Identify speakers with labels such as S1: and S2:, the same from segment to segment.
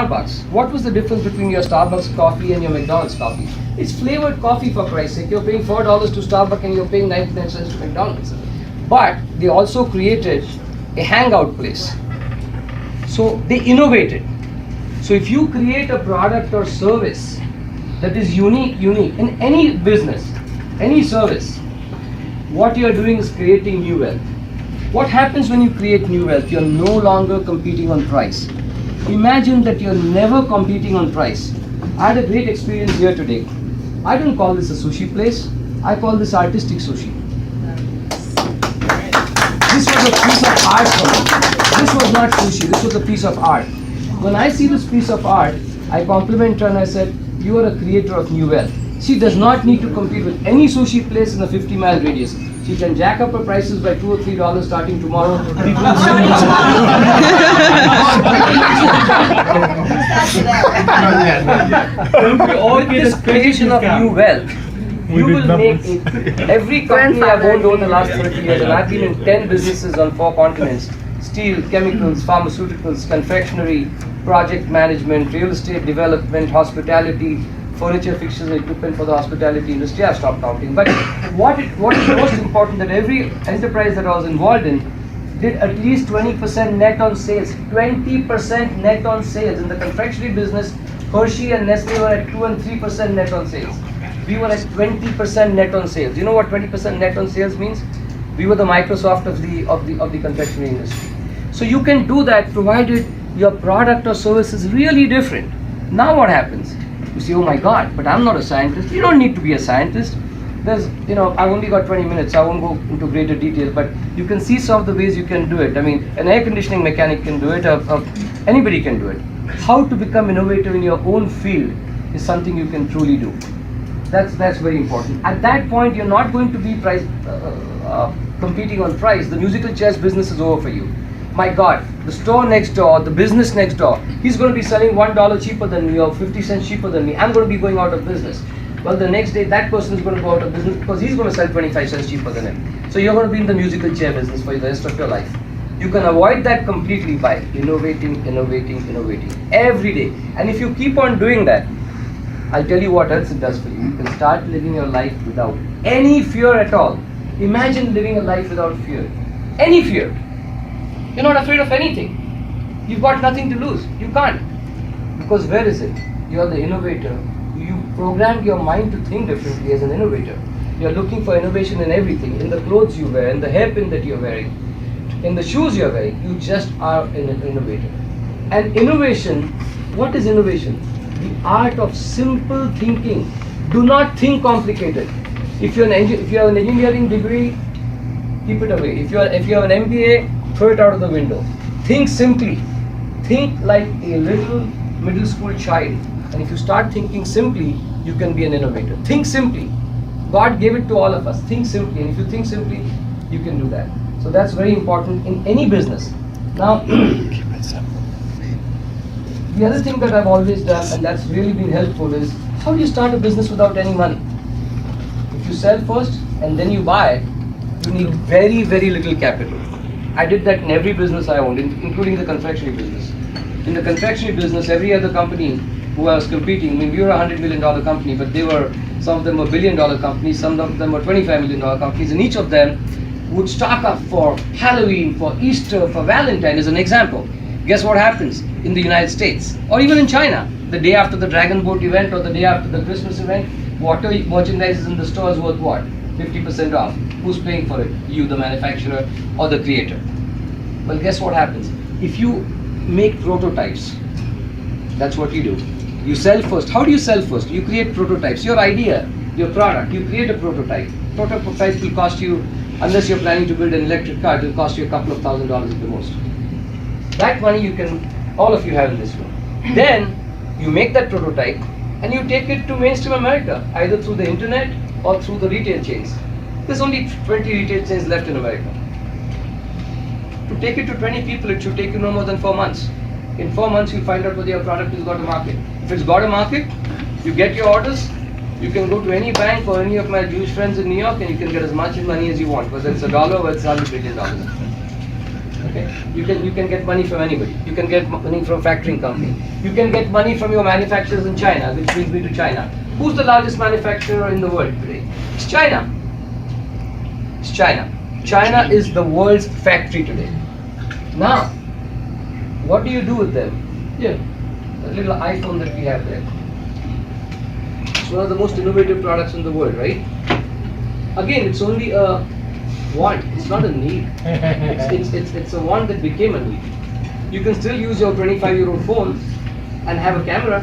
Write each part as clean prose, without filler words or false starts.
S1: Starbucks. What was the difference between your Starbucks coffee and your McDonald's coffee? It's flavored coffee, for Christ's sake. You're paying $4 to Starbucks and you're paying 99 cents to McDonald's. But they also created a hangout place. So they innovated. So if you create a product or service that is unique in any business, any service, what you are doing is creating new wealth. What happens when you create new wealth? You're no longer competing on price. Imagine that you're never competing on price. I had a great experience here today. I don't call this a sushi place. I call this artistic sushi. This was a piece of art for me. This was not sushi. This was a piece of art. When I see this piece of art, I compliment her and I said, you are a creator of new wealth. She does not need to compete with any sushi place in a 50-mile radius. She can jack up her prices by $2 or $3 starting tomorrow. People will still with this creation of new wealth, you will make every company I've owned over the last 30 years, and I've been in 10 businesses on 4 continents: steel, chemicals, pharmaceuticals, confectionery, project management, real estate development, hospitality, furniture, fixtures and equipment for the hospitality industry. I've stopped counting. But what is most important, that every enterprise that I was involved in did at least 20% net on sales. 20% net on sales. In the confectionery business, Hershey and Nestle were at 2 and 3% net on sales. We were at 20% net on sales. You know what 20% net on sales means? We were the Microsoft of the confectionery industry. So you can do that provided your product or service is really different. Now what happens? You say, oh my God, but I'm not a scientist. You don't need to be a scientist. I've only got 20 minutes, so I won't go into greater detail, but you can see some of the ways you can do it. I mean, an air conditioning mechanic can do it, anybody can do it. How to become innovative in your own field is something you can truly do. That's very important. At that point, you're not going to be competing on price. The musical chairs business is over for you. My God, the store next door, the business next door, he's going to be selling $1 cheaper than me or 50 cents cheaper than me. I'm going to be going out of business. Well, the next day that person is going to go out of business because he's going to sell 25 cents cheaper than him. So you're going to be in the musical chair business for the rest of your life. You can avoid that completely by innovating every day. And if you keep on doing that, I'll tell you what else it does for you. You can start living your life without any fear at all. Imagine living a life without fear. Any fear. You're not afraid of anything. You've got nothing to lose. You can't. Because where is it? You're the innovator. You programmed your mind to think differently as an innovator. You're looking for innovation in everything. In the clothes you wear, in the hairpin that you're wearing, in the shoes you're wearing. You just are an innovator. And innovation, what is innovation? The art of simple thinking. Do not think complicated. If you have an engineering degree, keep it away. If you have an MBA, throw it out of the window. Think simply. Think like a little middle school child. And if you start thinking simply, you can be an innovator. Think simply. God gave it to all of us. Think simply. And if you think simply, you can do that. So that's very important in any business. Now, the other thing that I've always done, and that's really been helpful, is how do you start a business without any money? If you sell first and then you buy, you need very, very little capital. I did that in every business I owned, including the confectionery business. In the confectionery business, every other company who I was competing, I mean, we were a $100 million company, but some of them were $1 billion companies, some of them were $25 million companies, and each of them would stock up for Halloween, for Easter, for Valentine, as an example. Guess what happens in the United States, or even in China? The day after the Dragon Boat event or the day after the Christmas event, whatever merchandise is in the store is worth what? 50% off. Who's paying for it? You, the manufacturer, or the creator? Well, guess what happens? If you make prototypes, that's what you do. You sell first. How do you sell first? You create prototypes. Your idea, your product, you create a prototype. Prototype will cost you, unless you're planning to build an electric car, it will cost you a couple of $1,000s at the most. That money you can, all of you have in this room. Then you make that prototype and you take it to mainstream America, either through the internet or through the retail chains. There's only 20 retail chains left in America. To take it to 20 people, it should take you no more than 4 months. In 4 months, you find out whether your product has got a market. If it's got a market, you get your orders. You can go to any bank or any of my Jewish friends in New York and you can get as much money as you want, whether it's $1 or it's $100 billion. Okay? You can get money from anybody. You can get money from a factoring company. You can get money from your manufacturers in China, which brings me to China. Who's the largest manufacturer in the world today? It's China. It's China. China is the world's factory today. Now, what do you do with them? Yeah, the little iPhone that we have there. It's one of the most innovative products in the world, right? Again, it's only a want. It's not a need. It's a want that became a need. You can still use your 25-year-old phone and have a camera,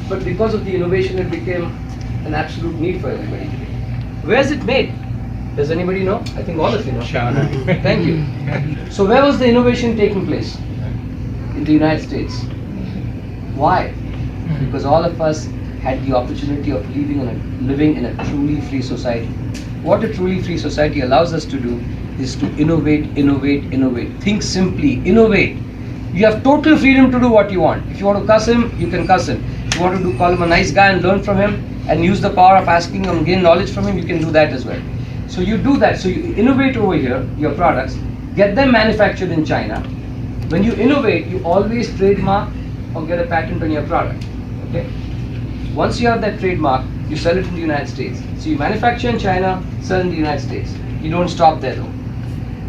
S1: but because of the innovation, it became an absolute need for everybody today. Where is it made? Does anybody know? I think all of you know.
S2: China.
S1: Thank you. So where was the innovation taking place? In the United States. Why? Because all of us had the opportunity of living in a truly free society. What a truly free society allows us to do is to innovate. Think simply, innovate. You have total freedom to do what you want. If you want to cuss him, you can cuss him. If you want to call him a nice guy and learn from him and use the power of asking him and gain knowledge from him, you can do that as well. So you do that. So you innovate over here, your products, get them manufactured in China. When you innovate, you always trademark or get a patent on your product. Okay? Once you have that trademark, you sell it in the United States. So you manufacture in China, sell in the United States. You don't stop there though.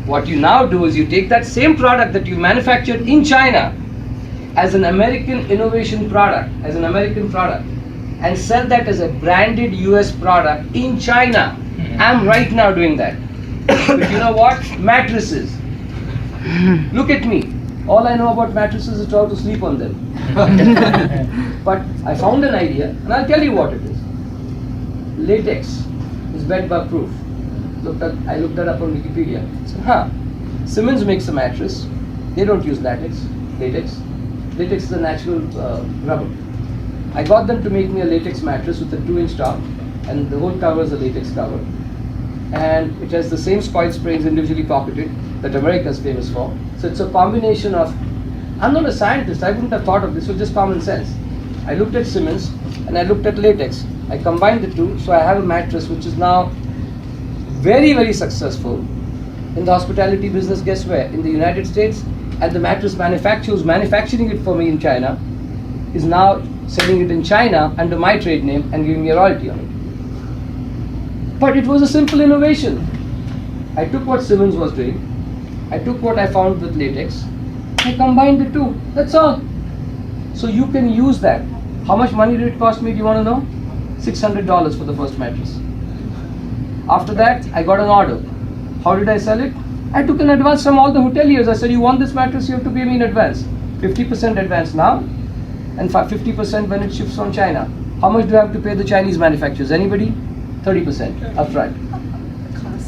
S1: What you now do is you take that same product that you manufactured in China as an American innovation product, and sell that as a branded US product in China. I'm right now doing that. But you know what? Mattresses. Look at me. All I know about mattresses is how to sleep on them. But I found an idea, and I'll tell you what it is. Latex is bed bug proof. I looked that up on Wikipedia. So, Simmons makes a mattress. They don't use latex. Latex is a natural rubber. I got them to make me a latex mattress with a 2-inch top, and the whole cover is a latex cover. And it has the same coil springs individually pocketed that America is famous for. So it's a combination of, I'm not a scientist, I wouldn't have thought of this, it was just common sense. I looked at Simmons and I looked at latex. I combined the two, so I have a mattress which is now very, very successful in the hospitality business. Guess where? In the United States. And the mattress manufacturer who's manufacturing it for me in China is now selling it in China under my trade name and giving me a royalty on it. But it was a simple innovation. I took what Simmons was doing, I took what I found with latex, I combined the two. That's all. So you can use that. How much money did it cost me? Do you want to know? $600 for the first mattress. After that, I got an order. How did I sell it? I took an advance from all the hoteliers. I said, you want this mattress, you have to pay me in advance. 50% advance now, and 50% when it ships from China. How much do I have to pay the Chinese manufacturers? Anybody? 30% upfront.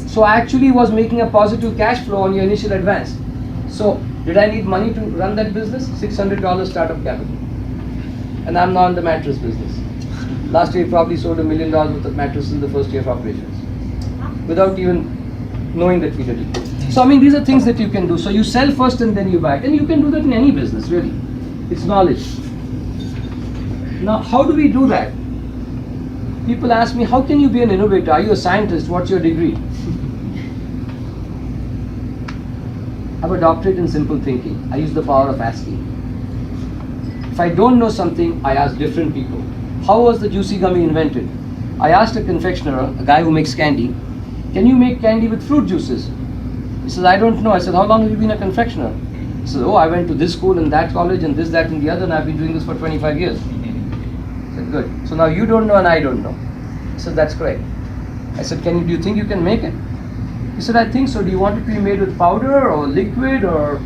S1: So I actually was making a positive cash flow on your initial advance. So did I need money to run that business? $600 startup capital. And I'm now in the mattress business. Last year, probably sold $1 million worth of mattresses in the first year of operations, without even knowing that we did it. So I mean, these are things that you can do. So you sell first and then you buy it. And you can do that in any business, really. It's knowledge. Now, how do we do that? People ask me, how can you be an innovator? Are you a scientist? What's your degree? I have a doctorate in simple thinking. I use the power of asking. If I don't know something, I ask different people. How was the juicy gummy invented? I asked a confectioner, a guy who makes candy, can you make candy with fruit juices? He says, I don't know. I said, how long have you been a confectioner? He says, oh, I went to this school and that college and this, that and the other, and I've been doing this for 25 years. I said, good. So now you don't know and I don't know. He said, that's correct. I said, do you think you can make it? He said, I think so. Do you want it to be made with powder or liquid or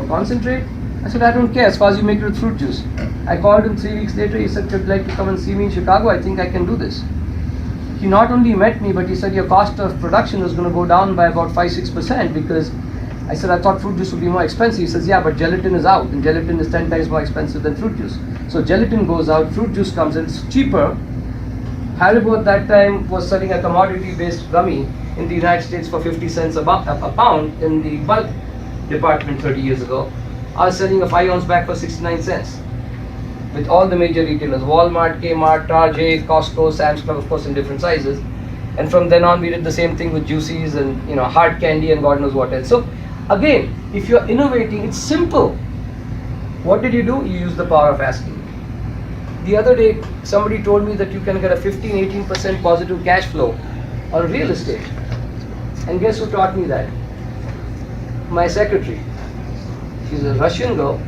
S1: concentrate? I said, I don't care as far as you make it with fruit juice. I called him 3 weeks later. He said, if you'd like to come and see me in Chicago, I think I can do this. He not only met me, but he said, your cost of production is going to go down by about 5-6% because I said, I thought fruit juice would be more expensive. He says, yeah, but gelatin is out and gelatin is 10 times more expensive than fruit juice. So gelatin goes out, fruit juice comes in, it's cheaper. Haribo at that time was selling a commodity-based gummy in the United States for 50 cents a pound in the bulk department 30 years ago. I was selling a 5-ounce bag for 69 cents with all the major retailers, Walmart, Kmart, Target, Costco, Sam's Club, of course, in different sizes. And from then on, we did the same thing with juices and hard candy and God knows what else. So Again, if you're innovating, it's simple. What did you do? You use the power of asking. The other day, somebody told me that you can get a 15-18% positive cash flow on real estate. And guess who taught me that? My secretary. She's a Russian girl.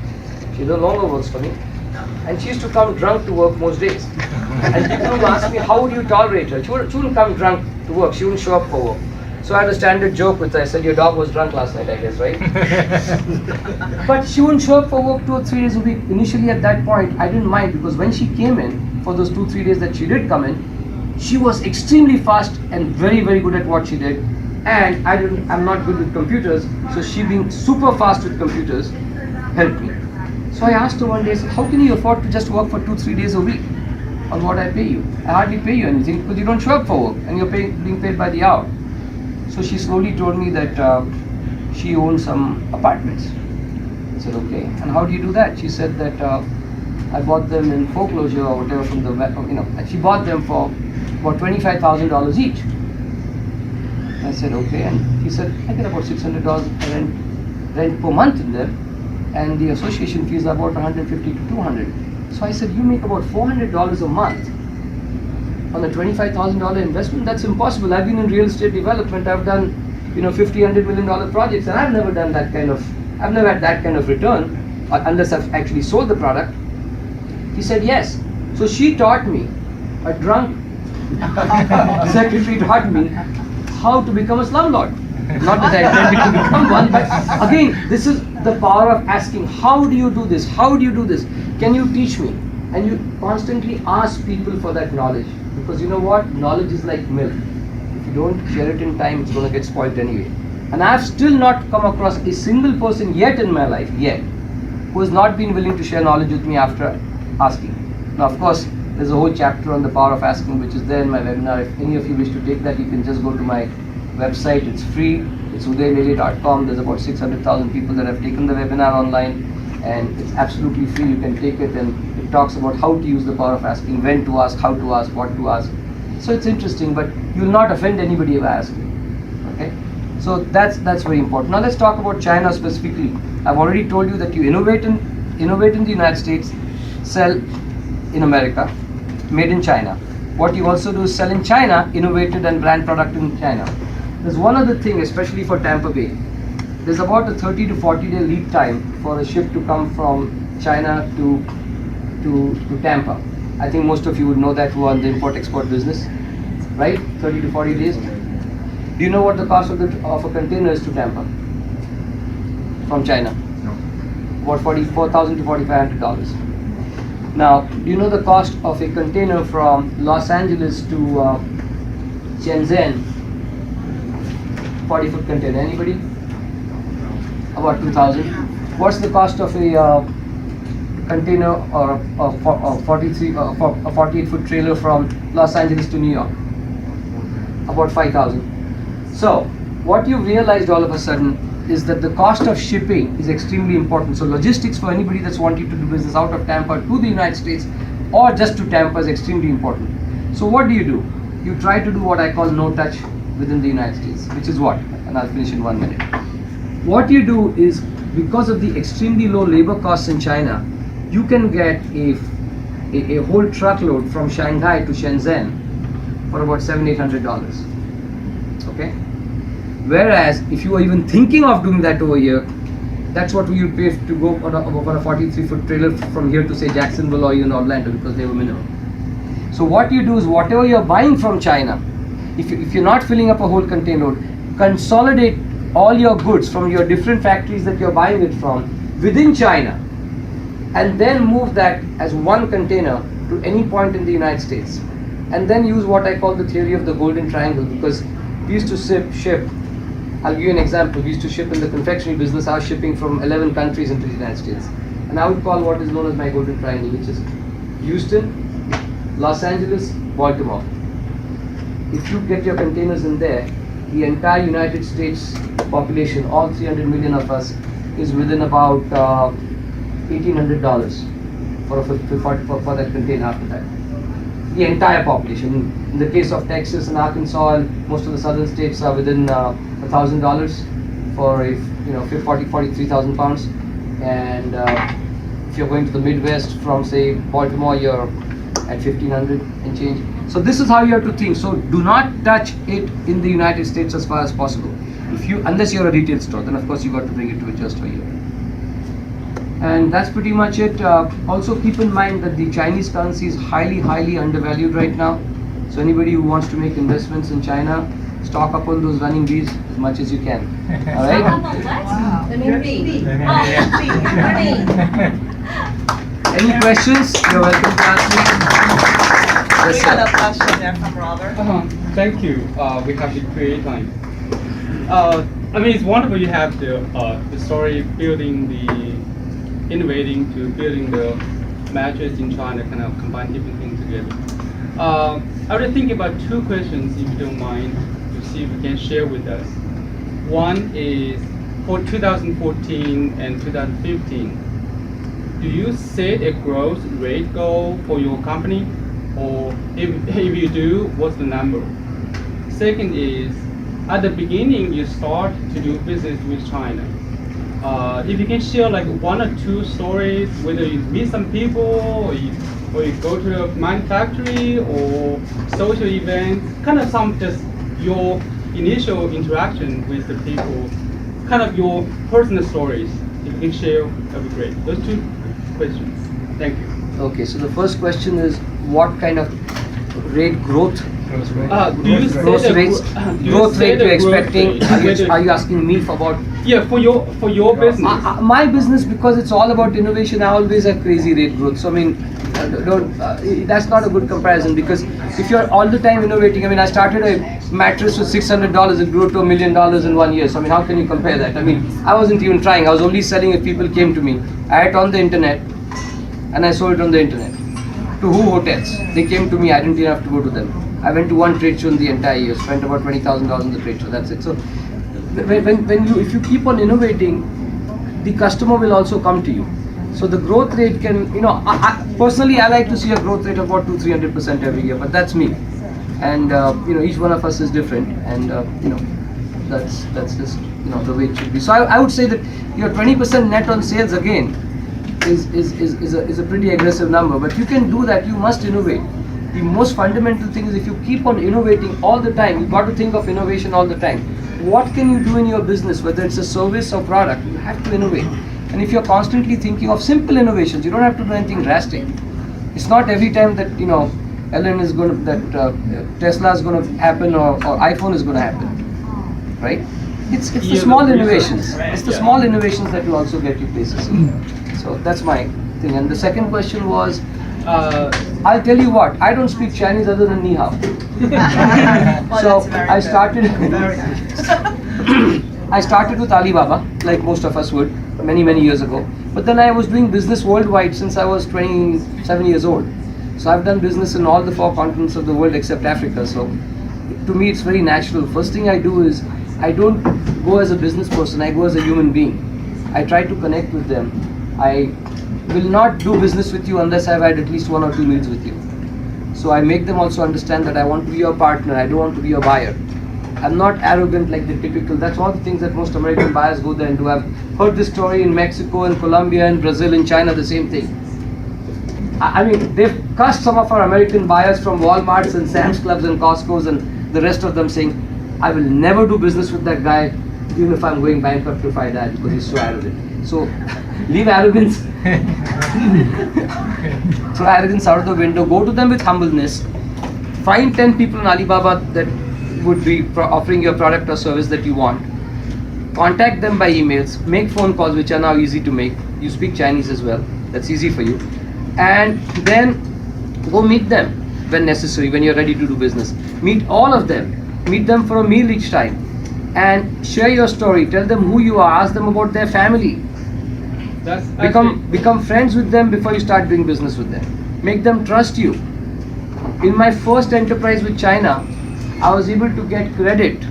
S1: She no longer works for me. And she used to come drunk to work most days. And people would ask me, how would you tolerate her? She wouldn't come drunk to work. She wouldn't show up for work. So I had a standard joke with her. I said, your dog was drunk last night, I guess, right? But she wouldn't show up for work 2 or 3 days a week. Initially at that point, I didn't mind, because when she came in, for those 2-3 days that she did come in, she was extremely fast and very, very good at what she did. And I'm not good with computers, so she being super fast with computers helped me. So I asked her one day, I said, how can you afford to just work for 2-3 days a week on what I pay you? I hardly pay you anything because you don't show up for work and you're being paid by the hour. So she slowly told me that she owns some apartments. I said, okay. And how do you do that? She said that I bought them in foreclosure or whatever from the, and she bought them for about $25,000 each. I said, okay. And he said, I get about $600 rent per month in there. And the association fees are about $150 to $200. So I said, you make about $400 a month on a $25,000 investment? That's impossible. I've been in real estate development. I've done, $50-100 million projects, and I've never had that kind of return unless I've actually sold the product. He said, yes. So she taught me, a drunk secretary taught me how to become a slumlord. Not that I intended to become one, but again, this is the power of asking, how do you do this? How do you do this? Can you teach me? And you constantly ask people for that knowledge. Because you know what? Knowledge is like milk. If you don't share it in time, it's going to get spoiled anyway. And I've still not come across a single person yet in my life, who has not been willing to share knowledge with me after asking. Now, of course, there's a whole chapter on the power of asking, which is there in my webinar. If any of you wish to take that, you can just go to my website. It's free. It's udaylele.com. There's about 600,000 people that have taken the webinar online, and it's absolutely free. You can take it, and it talks about how to use the power of asking, when to ask, how to ask, what to ask. So it's interesting, but you will not offend anybody if I ask you. Okay? So that's very important. Now let's talk about China specifically. I've already told you that you innovate in the United States, sell in America, made in China. What you also do is sell in China, innovated and brand product in China. There's one other thing, especially for Tampa Bay. There's about a 30 to 40 day lead time for a ship to come from China to Tampa. I think most of you would know that who are in the import-export business, right? 30 to 40 days. Do you know what the cost of a container is to Tampa from China?
S2: No.
S1: About $44,000 to $4,500. Now, do you know the cost of a container from Los Angeles to Shenzhen? 40-foot container. Anybody? About 2,000. What's the cost of a container or a 48-foot trailer from Los Angeles to New York? About 5,000. So, what you've realized all of a sudden is that the cost of shipping is extremely important. So, logistics for anybody that's wanting to do business out of Tampa to the United States or just to Tampa is extremely important. So, what do? You try to do what I call no touch within the United States, which is what? And I'll finish in 1 minute. What you do is, because of the extremely low labor costs in China, you can get a whole truckload from Shanghai to Shenzhen for about $700-800. Okay? Whereas, if you are even thinking of doing that over here, that's what we would pay to go on a 43-foot trailer from here to say Jacksonville or even Orlando, because they were minimum. So what you do is, whatever you're buying from China, if you're not filling up a whole container, consolidate all your goods from your different factories that you're buying it from within China, and then move that as one container to any point in the United States, and then use what I call the theory of the golden triangle. Because we used to ship, I'll give you an example. We used to ship in the confectionery business. I was shipping from 11 countries into the United States, and I would call what is known as my golden triangle, which is Houston, Los Angeles, Baltimore. If you get your containers in there, the entire United States population, all 300 million of us, is within about $1,800 for that container after that. The entire population. In the case of Texas and Arkansas and most of the southern states are within $1,000 for if 43,000 pounds, and if you're going to the Midwest from say Baltimore, you're at 1,500 and change. So this is how you have to think. So do not touch it in the United States as far as possible. Unless you're a retail store, then of course you got to bring it to just for you. And that's pretty much it. Also keep in mind that the Chinese currency is highly undervalued right now. So anybody who wants to make investments in China, stock up on those running bees as much as you can. All right?
S2: Wow.
S1: Any questions? You're welcome to ask me.
S3: We got a question there from Robert.
S4: Thank you. We have the create time. I mean, it's wonderful you have the story building innovating to building the matches in China, kind of combine different things together. I was thinking about two questions, if you don't mind, to see if you can share with us. One is for 2014 and 2015. Do you set a growth rate goal for your company, or if you do, what's the number? Second is, at the beginning you start to do business with China. If you can share like one or two stories, whether you meet some people or you go to a manufacturing or social events, kind of some just your initial interaction with the people, kind of your personal stories. If you can share, that would be great. Those two questions. Thank you.
S1: Okay, so the first question is what kind of growth rate you're expecting? Are you asking me for about?
S4: Yeah, for your business.
S1: My business, because it's all about innovation, I always have crazy rate growth. So I mean, that's not a good comparison, because if you're all the time innovating, I mean, I started a mattress with $600, it grew to $1 million in 1 year. So I mean, how can you compare that? I mean, I wasn't even trying. I was only selling if people came to me. I had it on the internet, and I sold it on the internet to who hotels. They came to me. I didn't even have to go to them. I went to one trade show in the entire year, spent about $20,000 in the trade show. That's it. So if you keep on innovating, the customer will also come to you. So the growth rate can, personally I like to see a growth rate of about 200-300% every year, but that's me. And each one of us is different, and that's just the way it should be. So I would say that your 20% net on sales again is a pretty aggressive number, but you can do that. You must innovate. The most fundamental thing is, if you keep on innovating all the time, you've got to think of innovation all the time. What can you do in your business, whether it's a service or product? You have to innovate. And if you're constantly thinking of simple innovations, you don't have to do anything drastic. It's not every time that Ellen is going to, Tesla is going to happen, or iPhone is going to happen, right? It's the small innovations. It's the small innovations that will also get you places. So that's my thing. And the second question was, I'll tell you what, I don't speak Chinese other than Ni Hao.
S3: Well,
S1: So I started with Alibaba, like most of us would, many years ago. But then I was doing business worldwide since I was 27 years old. So I've done business in all the 4 continents of the world except Africa. So to me it's very natural. First thing I do is, I don't go as a business person, I go as a human being. I try to connect with them. I will not do business with you unless I've had at least 1 or 2 meals with you. So I make them also understand that I want to be your partner, I don't want to be your buyer. I'm not arrogant like the typical, that's all the things that most American buyers go there and do. I've heard this story in Mexico, in Colombia, in Brazil, in China, the same thing. I mean, they've cussed some of our American buyers from Walmarts and Sam's Clubs and Costco's and the rest of them, saying, I will never do business with that guy, even if I'm going bankrupt if I die, because he's so arrogant. So leave arrogance. Throw arrogance out of the window. Go to them with humbleness. Find 10 people in Alibaba that would be offering your product or service that you want. Contact them by emails. Make phone calls, which are now easy to make. You speak Chinese as well. That's easy for you. And then go meet them when necessary, when you're ready to do business. Meet all of them. Meet them for a meal each time. And share your story. Tell them who you are. Ask them about their family. Become friends with them before you start doing business with them. Make them trust you. In my first enterprise with China, I was able to get credit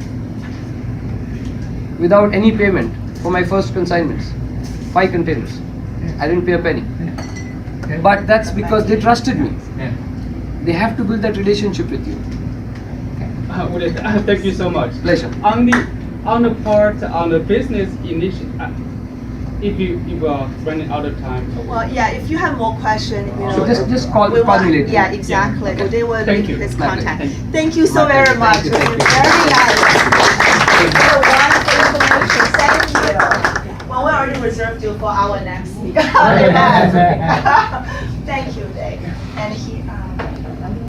S1: without any payment for my first consignments. 5 containers. I didn't pay a penny. But that's because they trusted me. They have to build that relationship with you.
S4: Thank you so much.
S1: Pleasure.
S4: On on the part on the business initiative, if you are running out of time.
S3: Well, yeah, if you have more questions, you know.
S1: So just call
S3: we
S1: me later.
S3: Yeah, exactly.
S4: Yeah, okay.
S3: They will
S4: Thank
S3: leave
S4: you.
S3: his
S1: My
S3: contact.
S1: pleasure.
S3: Thank you so
S1: My
S3: very
S1: pleasure.
S3: much.
S1: Thank you, thank you.
S3: Very nice. Wonderful information. Thank you. Well, we already reserved you for our next speaker. Thank you, Dave. And he.